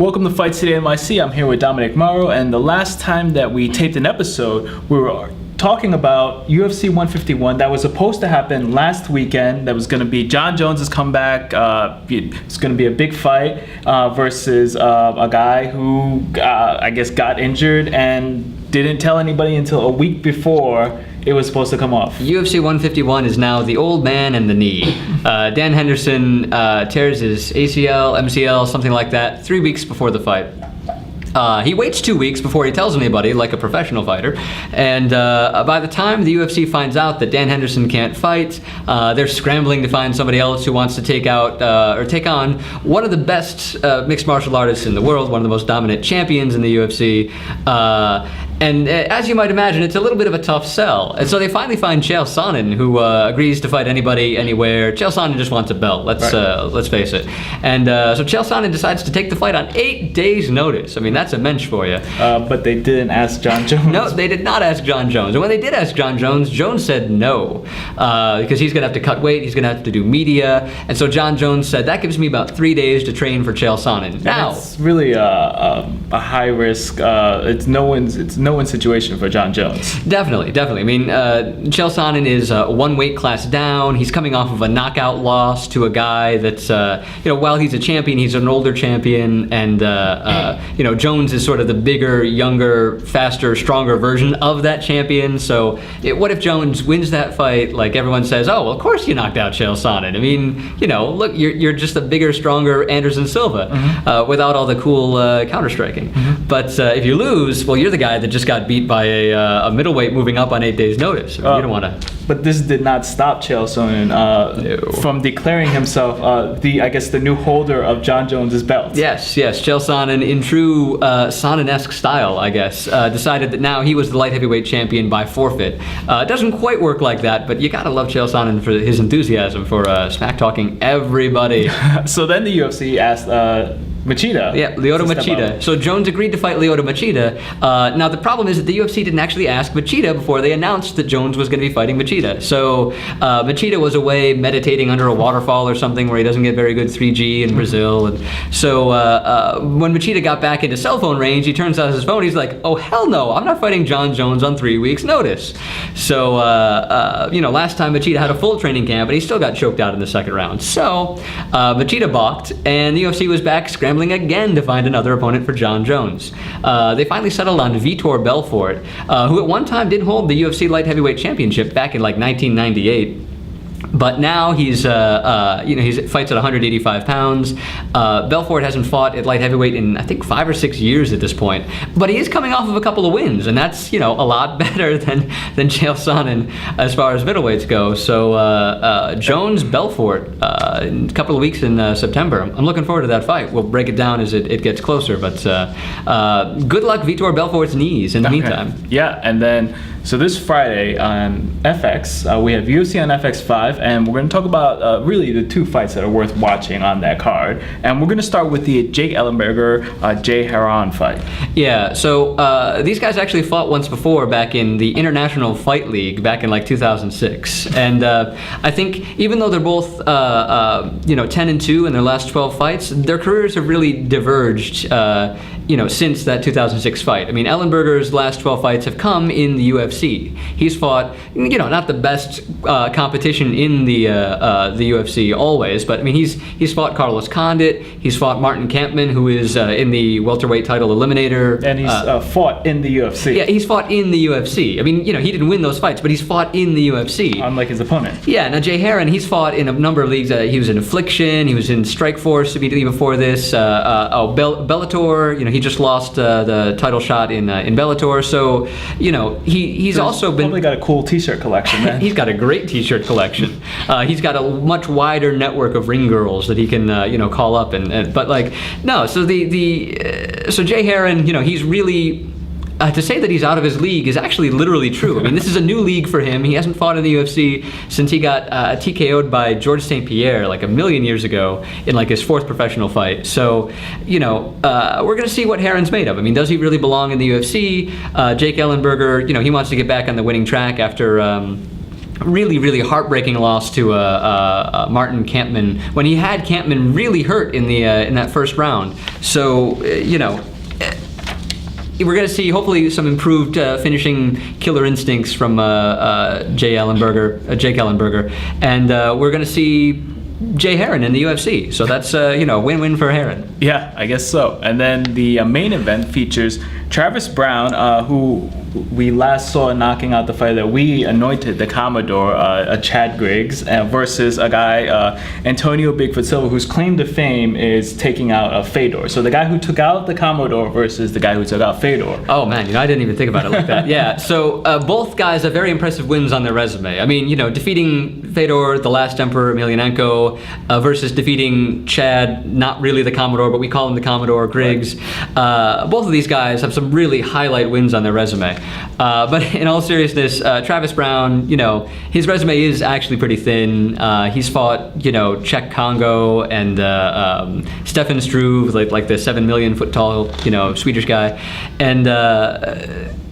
Welcome to FCNYC. I'm here with Dominc Mauro, and the last time that we taped an episode, we were talking about UFC 151 that was supposed to happen last weekend. That was going to be Jon Jones' comeback. It's going to be a big fight versus a guy who I guess got injured and didn't tell anybody until a week before it was supposed to come off. UFC 151 is now the old man and the knee. Dan Henderson tears his ACL, MCL, something like that, 3 weeks before the fight. He waits 2 weeks before he tells anybody, like a professional fighter. And by the time the UFC finds out that Dan Henderson can't fight, they're scrambling to find somebody else who wants to take on one of the best mixed martial artists in the world, one of the most dominant champions in the UFC. And as you might imagine, it's a little bit of a tough sell. And so they finally find Chael Sonnen, who agrees to fight anybody, anywhere. Chael Sonnen just wants a belt, let's face it. And so Chael Sonnen decides to take the fight on 8 days' notice. I mean, that's immense for you. But they didn't ask Jon Jones. No, they did not ask Jon Jones. And when they did ask Jon Jones, Jones said no. Because he's going to have to cut weight, he's going to have to do media. And so Jon Jones said, that gives me about 3 days to train for Chael Sonnen. Now, it's really a high risk, it's no one's situation for Jon Jones. Definitely. I mean, Chael Sonnen is one weight class down. He's coming off of a knockout loss to a guy that's, while he's a champion, he's an older champion, and Jones is sort of the bigger, younger, faster, stronger version of that champion. So what if Jones wins that fight? Like, everyone says, oh, well, of course you knocked out Chael Sonnen. I mean, look, you're just a bigger, stronger Anderson Silva without all the cool counter-striking. But if you lose, well, you're the guy that just got beat by a middleweight moving up on 8 days' notice. I mean, you don't want to. But this did not stop Chael Sonnen from declaring himself the new holder of Jon Jones' belt. Yes. Chael Sonnen, in true Sonnen-esque style, I guess, decided that now he was the light heavyweight champion by forfeit. It doesn't quite work like that, but you gotta love Chael Sonnen for his enthusiasm for smack-talking everybody. So then the UFC asked Machida. Yeah, Lyoto Machida. So Jones agreed to fight Lyoto Machida. Now the problem is that the UFC didn't actually ask Machida before they announced that Jones was going to be fighting Machida. So Machida was away meditating under a waterfall or something where he doesn't get very good 3G in Brazil. And so when Machida got back into cell phone range, he turns out his phone. He's like, oh hell no, I'm not fighting Jon Jones on 3 weeks' notice. So last time Machida had a full training camp, but he still got choked out in the second round. So Machida balked, and the UFC was back scrambling again to find another opponent for Jon Jones. They finally settled on Vitor Belfort, who at one time did hold the UFC light heavyweight championship back in like 1998. But now he fights at 185 pounds. Belfort hasn't fought at light heavyweight in, I think, 5 or 6 years at this point. But he is coming off of a couple of wins, and that's, a lot better than Chael Sonnen as far as middleweights go. So Jones, Belfort, in a couple of weeks in September. I'm looking forward to that fight. We'll break it down as it gets closer. But good luck Vitor Belfort's knees in the meantime. Yeah, and then, so this Friday on FX, we have UFC on FX5, and we're going to talk about really the 2 fights that are worth watching on that card. And we're going to start with the Jake Ellenberger, Jay Hieron fight. Yeah, so these guys actually fought once before back in the International Fight League back in like 2006. And I think even though they're both 10-2 in their last 12 fights, their careers have really diverged since that 2006 fight. I mean, Ellenberger's last 12 fights have come in the UFC. He's fought, not the best competition in the UFC always, but I mean, he's fought Carlos Condit, he's fought Martin Kampmann, who is in the welterweight title eliminator. And he's fought in the UFC. Yeah, he's fought in the UFC. I mean, he didn't win those fights, but he's fought in the UFC. Unlike his opponent. Yeah, now Jay Hieron, he's fought in a number of leagues. He was in Affliction, he was in Strikeforce immediately before this, Bellator, he just lost the title shot in Bellator, so he's also been probably got a cool t-shirt collection, man. He's got a great t-shirt collection. He's got a much wider network of ring girls that he can call up but like no, so so Jay Hieron, he's really to say that he's out of his league is actually literally true. I mean, this is a new league for him. He hasn't fought in the UFC since he got TKO'd by George St. Pierre like a million years ago in like his 4th professional fight. So, we're going to see what Hieron's made of. I mean, does he really belong in the UFC? Jake Ellenberger, he wants to get back on the winning track after really, really heartbreaking loss to Martin Kampmann when he had Kampmann really hurt in the in that first round. So we're going to see hopefully some improved finishing killer instincts from Jake Ellenberger, and we're going to see Jay Hieron in the UFC. So that's win-win for Hieron. Yeah, I guess so. And then the main event features Travis Browne, who we last saw knocking out the fighter that we anointed the Commodore, Chad Griggs, versus a guy, Antonio Bigfoot Silva, whose claim to fame is taking out Fedor. So the guy who took out the Commodore versus the guy who took out Fedor. Oh man, I didn't even think about it like that. Yeah, so both guys have very impressive wins on their resume. I mean, defeating Fedor, the last Emperor Emelianenko, versus defeating Chad, not really the Commodore, but we call him the Commodore, Griggs. Both of these guys have some really highlight wins on their resume. But in all seriousness, Travis Browne, his resume is actually pretty thin. He's fought, Czech Congo and Stefan Struve, like the 7 million foot tall, Swedish guy, and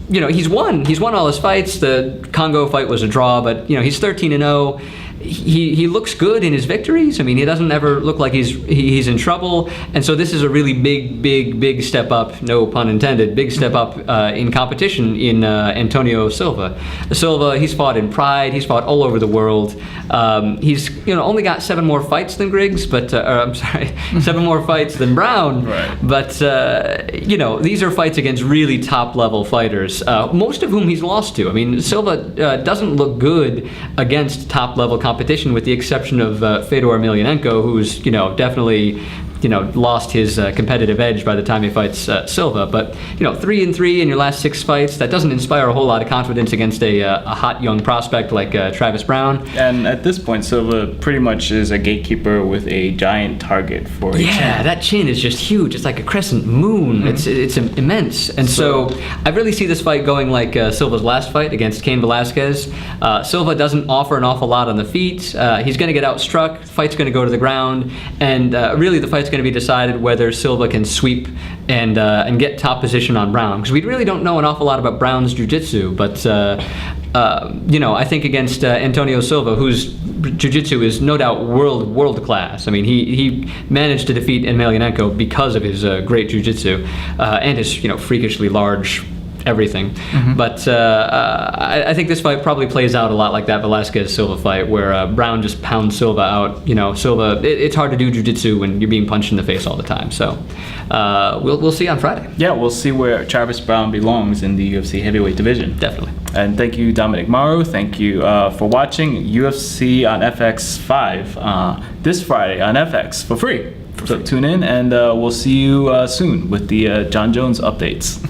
he's won all his fights. The Congo fight was a draw, but he's 13-0. He looks good in his victories. I mean, he doesn't ever look like he's in trouble, and so this is a really big step up, no pun intended, big step up in competition in Antonio Silva. Silva, he's fought in Pride, he's fought all over the world. He's only got 7 more fights than Griggs, but I'm sorry, 7 more fights than Browne. Right. But these are fights against really top level fighters, most of whom he's lost to. I mean, Silva doesn't look good against top level competition, with the exception of Fedor Emelianenko, who's definitely lost his competitive edge by the time he fights Silva. But 3-3 in your last 6 fights, that doesn't inspire a whole lot of confidence against a hot young prospect like Travis Browne. And at this point, Silva pretty much is a gatekeeper with a giant target for a chin. That chin is just huge. It's like a crescent moon. It's immense. And so I really see this fight going like Silva's last fight against Cain Velasquez. Silva doesn't offer an awful lot on the feet. He's going to get outstruck. The fight's going to go to the ground, and really the fight's going to be decided whether Silva can sweep and get top position on Browne, because we really don't know an awful lot about Browne's jiu-jitsu, but I think against Antonio Silva, whose jiu-jitsu is no doubt world class. I mean, he managed to defeat Emelianenko because of his great jiu-jitsu and his freakishly large everything. But I think this fight probably plays out a lot like that Velasquez-Silva fight, where Browne just pounds Silva out. Silva, it's hard to do jiu-jitsu when you're being punched in the face all the time. So we'll see on Friday. Yeah, we'll see where Travis Browne belongs in the UFC heavyweight division. Definitely. And thank you, Dominc Mauro. Thank you for watching UFC on FX5 this Friday on FX for free. So tune in, and we'll see you soon with the Jon Jones updates.